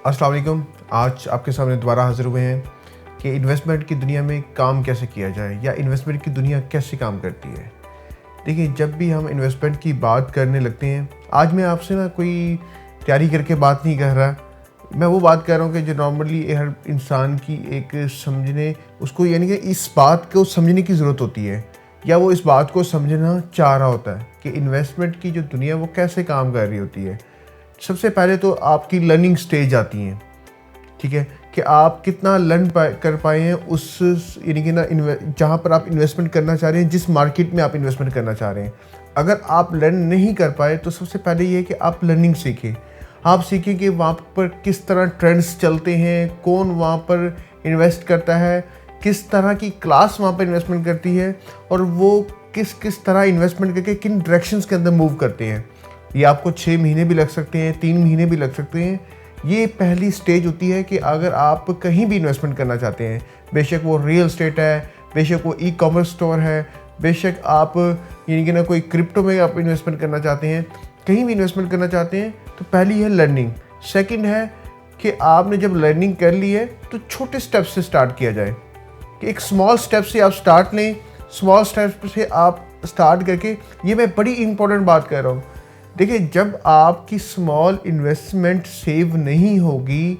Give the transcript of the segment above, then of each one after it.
अस्सलाम वालेकुम। आज आपके सामने दोबारा हाज़िर हुए हैं कि इन्वेस्टमेंट की दुनिया में काम कैसे किया जाए या इन्वेस्टमेंट की दुनिया कैसे काम करती है। देखिए, जब भी हम इन्वेस्टमेंट की बात करने लगते हैं, आज मैं आपसे ना कोई तैयारी करके बात नहीं कर रहा। मैं वो बात कर रहा हूँ कि जो नॉर्मली हर इंसान की एक समझने उसको यानी कि इस बात को समझने की ज़रूरत होती है या वो इस बात को समझना चाह रहा होता है कि इन्वेस्टमेंट की जो दुनिया वो कैसे काम कर रही होती है। सबसे पहले तो आपकी लर्निंग स्टेज आती है, ठीक है, कि आप कितना कर पाए हैं उस यानी कि ना जहाँ पर आप इन्वेस्टमेंट करना चाह रहे हैं, जिस मार्केट में आप इन्वेस्टमेंट करना चाह रहे हैं। अगर आप लर्न नहीं कर पाए तो सबसे पहले ये है कि आप लर्निंग सीखें। आप सीखें कि वहाँ पर किस तरह ट्रेंड्स चलते हैं, कौन वहाँ पर इन्वेस्ट करता है, किस तरह की क्लास वहाँ पर इन्वेस्टमेंट करती है और वो किस किस तरह इन्वेस्टमेंट करके किन डायरेक्शंस के अंदर मूव करते हैं। ये आपको 6 महीने भी लग सकते हैं, 3 महीने भी लग सकते हैं। ये पहली स्टेज होती है कि अगर आप कहीं भी इन्वेस्टमेंट करना चाहते हैं, बेशक वो रियल एस्टेट है, बेशक वो ई कॉमर्स स्टोर है, बेशक आप यानी कि ना कोई क्रिप्टो में आप इन्वेस्टमेंट करना चाहते हैं, कहीं भी इन्वेस्टमेंट करना चाहते हैं, तो पहली है लर्निंग। सेकंड है कि आपने जब लर्निंग कर ली है तो छोटे स्टेप से स्टार्ट किया जाए, कि एक स्मॉल स्टेप से आप स्टार्ट लें। स्मॉल स्टेप से आप स्टार्ट करके, ये मैं बड़ी इंपॉर्टेंट बात कर रहा हूँ। देखिए, जब आपकी स्मॉल इन्वेस्टमेंट सेव नहीं होगी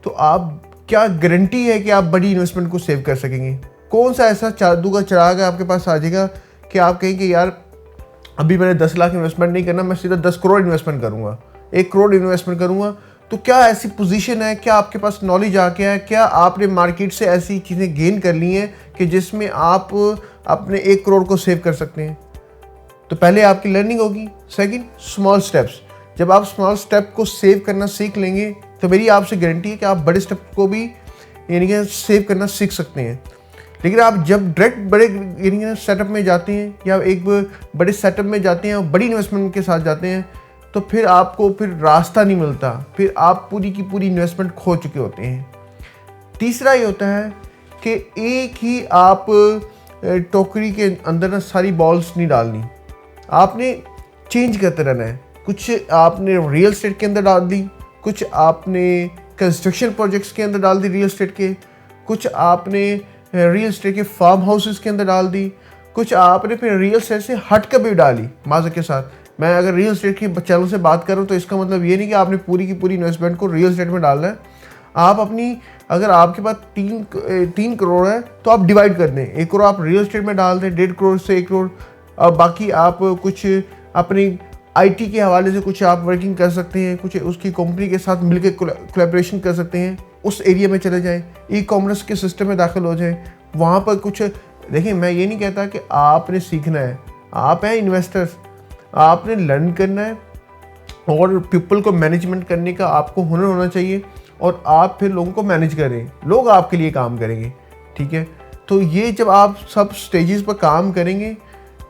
तो आप क्या गारंटी है कि आप बड़ी इन्वेस्टमेंट को सेव कर सकेंगे। कौन सा ऐसा जादू का चिराग आपके पास आ जाएगा कि आप कहें कि यार अभी मैंने 10 लाख इन्वेस्टमेंट नहीं करना, मैं सीधा 10 करोड़ इन्वेस्टमेंट करूँगा, 1 करोड़ इन्वेस्टमेंट करूँगा। तो क्या ऐसी पोजीशन है, क्या आपके पास नॉलेज आ गया है, क्या आपने मार्केट से ऐसी चीज़ें गेन कर ली हैं कि जिसमें आप अपने 1 करोड़ को सेव कर सकते हैं। तो पहले आपकी लर्निंग होगी। Second, small steps. जब आप स्मॉल स्टेप को सेव करना सीख लेंगे तो मेरी आपसे गारंटी है कि आप बड़े स्टेप को भी यानी कि सेव करना सीख सकते हैं। लेकिन आप जब डायरेक्ट बड़े यानी कि सेटअप में जाते हैं या एक बड़े सेटअप में जाते हैं और बड़ी इन्वेस्टमेंट के साथ जाते हैं तो फिर आपको फिर रास्ता नहीं मिलता, फिर आप पूरी की पूरी इन्वेस्टमेंट खो चुके होते हैं। तीसरा ये होता है कि एक ही आप टोकरी के अंदर ना सारी बॉल्स नहीं डालनी, आपने चेंज करते रहना है। कुछ आपने रियल एस्टेट के अंदर डाल दी, कुछ आपने कंस्ट्रक्शन प्रोजेक्ट्स के अंदर डाल दी रियल एस्टेट के, कुछ आपने रियल एस्टेट के फार्म हाउसेस के अंदर डाल दी, कुछ आपने फिर रियल एस्टेट से हट कर भी डाली माज़ा के साथ। मैं अगर रियल एस्टेट की चैनल से बात कर रहा हूँ तो इसका मतलब ये नहीं कि आपने पूरी की पूरी इन्वेस्टमेंट को रियल एस्टेट में डालना है। आप अपनी, अगर आपके पास 3 करोड़ है तो आप डिवाइड कर दें, 1 करोड़ आप रियल एस्टेट में डाल दें, 1.5 करोड़ से 1 करोड़, और बाकी आप कुछ अपनी आईटी के हवाले से कुछ आप वर्किंग कर सकते हैं, कुछ उसकी कंपनी के साथ मिलकर कोलैबोरेशन कर सकते हैं, उस एरिया में चले जाएं, ई कॉमर्स के सिस्टम में दाखिल हो जाएं, वहाँ पर कुछ। देखिए, मैं ये नहीं कहता कि आपने सीखना है, आप हैं इन्वेस्टर्स, आपने लर्न करना है और पीपल को मैनेजमेंट करने का आपको हुनर होना चाहिए और आप फिर लोगों को मैनेज करें, लोग आपके लिए काम करेंगे, ठीक है। तो ये जब आप सब स्टेजेस पर काम करेंगे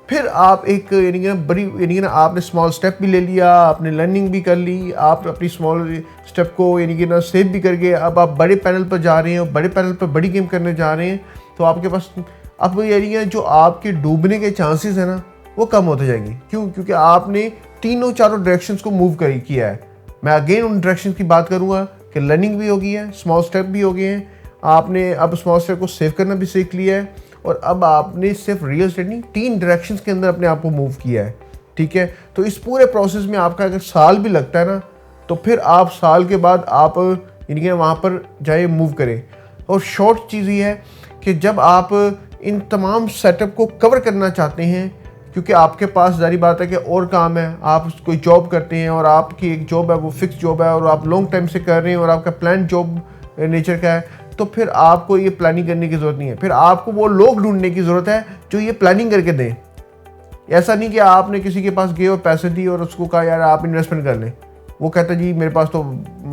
फिर आप एक यानी कि बड़ी यानी कि ना आपने स्मॉल स्टेप भी ले लिया, आपने लर्निंग भी कर ली, आप अपनी स्मॉल स्टेप को यानी कि ना सेव भी करके अब आप बड़े पैनल पर जा रहे हैं और बड़े पैनल पर बड़ी गेम करने जा रहे हैं, तो आपके पास अब यानी कि जो आपके डूबने के चांसेस है ना वो कम होते जाएंगे। क्यों? क्योंकि आपने तीनों चारों डायरेक्शंस को मूव किया है। मैं अगेन उन डायरेक्शंस की बात करूँगा कि लर्निंग भी हो गई है, स्मॉल स्टेप भी हो गए हैं, आपने अब स्मॉल स्टेप को सेव करना भी सीख लिया है और अब आपने सिर्फ रियल एस्टेट नहीं 3 डायरेक्शंस के अंदर अपने आप को मूव किया है, ठीक है। तो इस पूरे प्रोसेस में आपका अगर साल भी लगता है ना तो फिर आप साल के बाद आप यानी कि वहाँ पर जाए मूव करें। और शॉर्ट चीज़ ये है कि जब आप इन तमाम सेटअप को कवर करना चाहते हैं, क्योंकि आपके पास जारी बात है कि और काम है, आप कोई जॉब करते हैं और आपकी एक जॉब है वो फिक्स जॉब है और आप लॉन्ग टाइम से कर रहे हैं और आपका प्लान जॉब नेचर का है, तो फिर आपको ये प्लानिंग करने की ज़रूरत नहीं है। फिर आपको वो लोग ढूंढने की ज़रूरत है जो ये प्लानिंग करके दें। ऐसा नहीं कि आपने किसी के पास गए और पैसे दिए और उसको कहा यार आप इन्वेस्टमेंट कर लें, वो कहता जी मेरे पास तो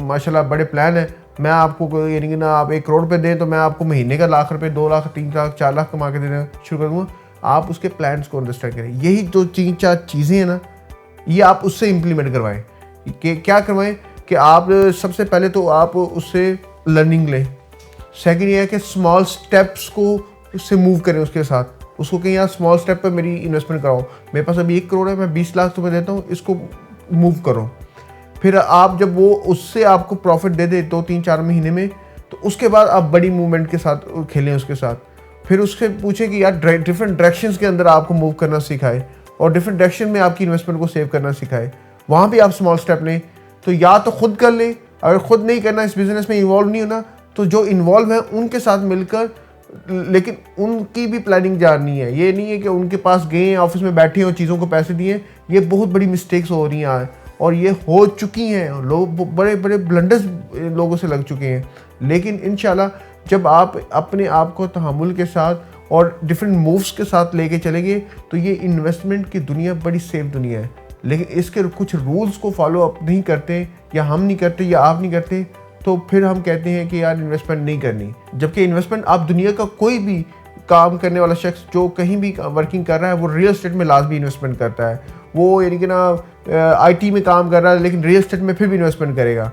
माशाल्लाह बड़े प्लान है, मैं आपको यानी कि ना आप 1 करोड़ पे दें तो मैं आपको महीने का लाख रुपए, 2 लाख, 3 लाख, 4 लाख कमा के देना शुरू कर दूँगा। आप उसके प्लान्स को अंडरस्टैंड करें। यही जो 3-4 चीज़ें हैं ना, ये आप उससे इम्प्लीमेंट करवाएं। कि क्या करवाएं कि आप सबसे पहले तो आप उससे लर्निंग लें। सेकंड ये है कि स्मॉल स्टेप्स को उससे मूव करें, उसके साथ उसको कहीं यार स्मॉल स्टेप पे मेरी इन्वेस्टमेंट कराओ, मेरे पास अभी 1 करोड़ है, मैं 20 लाख तुम्हें देता हूँ, इसको मूव करो। फिर आप जब वो उससे आपको प्रॉफिट दे दे 2-3-4 महीने में, तो उसके बाद आप बड़ी मूवमेंट के साथ खेलें उसके साथ। फिर उससे पूछे कि यार डिफरेंट डायरेक्शंस के अंदर आपको मूव करना सिखाए और डिफरेंट डायरेक्शन में आपकी इन्वेस्टमेंट को सेव करना सिखाए, वहाँ भी आप स्मॉल स्टेप लें। तो या तो खुद कर लें, अगर खुद नहीं करना, इस बिज़नेस में इन्वॉल्व नहीं होना, तो जो इन्वॉल्व हैं उनके साथ मिलकर, लेकिन उनकी भी प्लानिंग जाननी है। ये नहीं है कि उनके पास गए हैं, ऑफिस में बैठे हैं और चीज़ों को पैसे दिए। ये बहुत बड़ी मिस्टेक्स हो रही हैं और ये हो चुकी हैं, लोग बड़े बड़े ब्लंडर्स लोगों से लग चुके हैं। लेकिन इंशाल्लाह जब आप अपने आप को तहम्मुल के साथ और डिफरेंट मूव्स के साथ लेके चलेंगे, तो ये इन्वेस्टमेंट की दुनिया बड़ी सेफ दुनिया है। लेकिन इसके कुछ रूल्स को फॉलो अप नहीं करते, या हम नहीं करते या आप नहीं करते, तो फिर हम कहते हैं कि यार इन्वेस्टमेंट नहीं करनी। जबकि इन्वेस्टमेंट आप दुनिया का कोई भी काम करने वाला शख्स जो कहीं भी वर्किंग कर रहा है, वो रियल एस्टेट में लाजमी इन्वेस्टमेंट करता है। वो यानी कि ना IT में काम कर रहा है लेकिन रियल एस्टेट में फिर भी इन्वेस्टमेंट करेगा।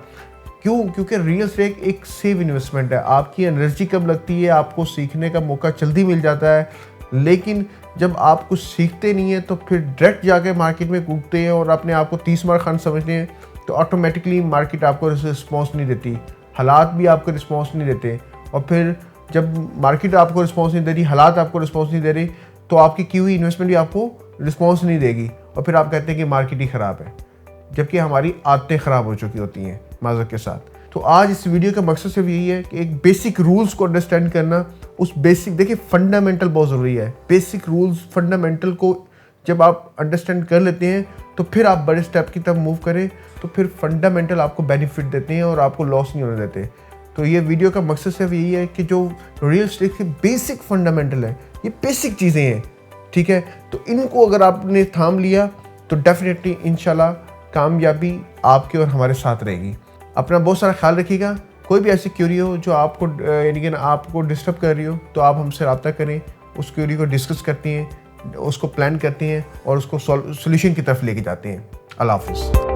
क्यों? क्योंकि रियल एस्टेट एक सेव इन्वेस्टमेंट है। आपकी एनर्जी कम लगती है, आपको सीखने का मौका जल्दी मिल जाता है। लेकिन जब आप कुछ सीखते नहीं हैं तो फिर डायरेक्ट जाके मार्केट में कूदते हैं और अपने आप को 30 मार खान समझते हैं, तो ऑटोमेटिकली मार्केट आपको रिस्पॉन्स नहीं देती, हालात भी आपको रिस्पॉन्स नहीं देते। और फिर जब मार्केट आपको रिस्पॉन्स नहीं दे रही, हालात आपको रिस्पॉन्स नहीं दे रही, तो आपकी की हुई इन्वेस्टमेंट भी आपको रिस्पॉन्स नहीं देगी और फिर आप कहते हैं कि मार्केट ही ख़राब है, जबकि हमारी आदतें ख़राब हो चुकी होती हैं माज़रत के साथ। तो आज इस वीडियो का मकसद सिर्फ यही है कि एक बेसिक रूल्स को अंडरस्टैंड करना। उस बेसिक, देखिए फंडामेंटल बहुत ज़रूरी है। बेसिक रूल्स फंडामेंटल को जब आप अंडरस्टैंड कर लेते हैं तो फिर आप बड़े स्टेप की तरफ मूव करें, तो फिर फंडामेंटल आपको बेनिफिट देते हैं और आपको लॉस नहीं होने देते। तो ये वीडियो का मकसद सिर्फ यही है कि जो रियल एस्टेट के बेसिक फंडामेंटल है, ये बेसिक चीज़ें हैं, ठीक है। तो इनको अगर आपने थाम लिया तो डेफिनेटली इंशाल्लाह कामयाबी आपके और हमारे साथ रहेगी। अपना बहुत सारा ख्याल रखिएगा। कोई भी ऐसी क्यूरी हो जो आपको यानी कि आपको डिस्टर्ब कर रही हो, तो आप हमसे रब्ता करें, उस क्यूरी को डिस्कस करती हैं, उसको प्लान करती हैं और उसको सोल्यूशन की तरफ लेके जाते हैं। अल्लाह हाफिज़।